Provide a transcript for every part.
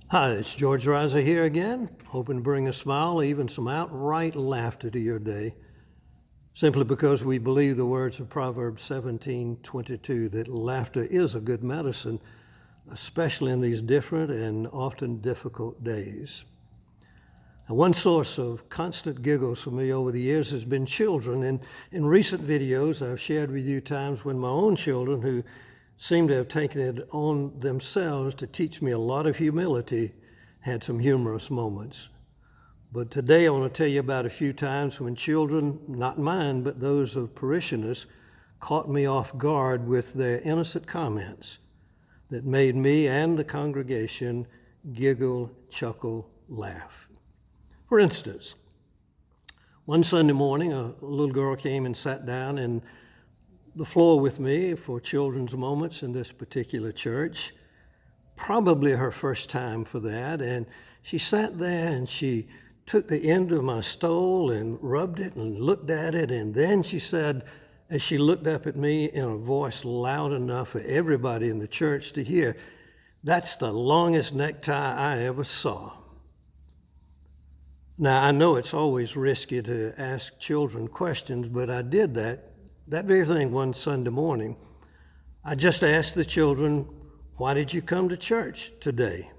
Hi, it's George Reiser here again, hoping to bring a smile, even some outright laughter to your day, simply because we believe the words of Proverbs 17:22 that laughter is a good medicine, especially in these different and often difficult days. And one source of constant giggles for me over the years has been children. And in recent videos, I've shared with you times when my own children, who seem to have taken it on themselves to teach me a lot of humility, had some humorous moments. But today I want to tell you about a few times when children, not mine, but those of parishioners, caught me off guard with their innocent comments that made me and the congregation giggle, chuckle, laugh. For instance, one Sunday morning, a little girl came and sat down on the floor with me for children's moments in this particular church. Probably her first time for that. And she sat there and she took the end of my stole and rubbed it and looked at it. And then she said, as she looked up at me in a voice loud enough for everybody in the church to hear, "That's the longest necktie I ever saw." Now, I know it's always risky to ask children questions, but I did that very thing one Sunday morning. I just asked the children, "Why did you come to church today?"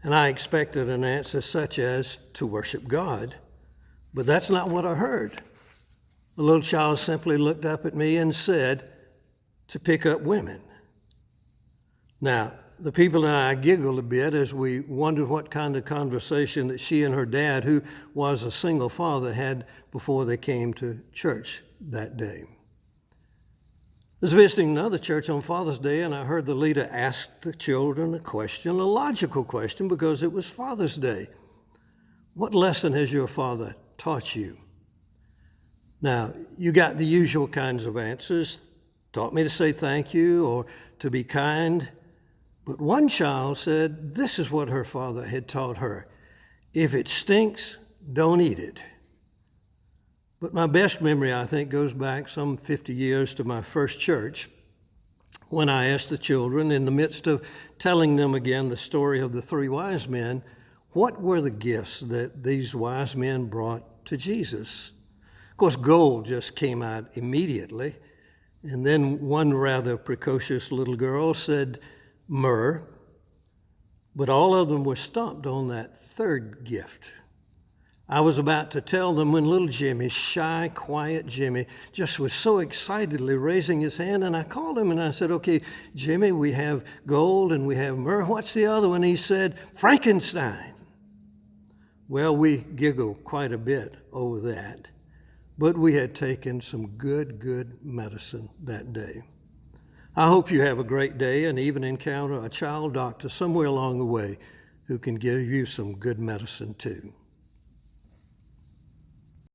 And I expected an answer such as, "To worship God." But that's not what I heard. The little child simply looked up at me and said, "To pick up women." Now, the people and I giggled a bit as we wondered what kind of conversation that she and her dad, who was a single father, had before they came to church that day. I was visiting another church on Father's Day, and I heard the leader ask the children a question, a logical question, because it was Father's Day. "What lesson has your father taught you?" Now, you got the usual kinds of answers. Taught me to say thank you or to be kind. But one child said this is what her father had taught her: "If it stinks, don't eat it." But my best memory, I think, goes back some 50 years to my first church, when I asked the children, in the midst of telling them again the story of the three wise men, what were the gifts that these wise men brought to Jesus. Of course, gold just came out immediately. And then one rather precocious little girl said myrrh, but all of them were stumped on that third gift. I was about to tell them when little Jimmy, shy, quiet Jimmy, just was so excitedly raising his hand, and I called him and I said, "Okay, Jimmy, we have gold and we have myrrh. What's the other one?" He said, "Frankenstein." Well, we giggled quite a bit over that, but we had taken some good medicine that day. I hope you have a great day and even encounter a child doctor somewhere along the way who can give you some good medicine too.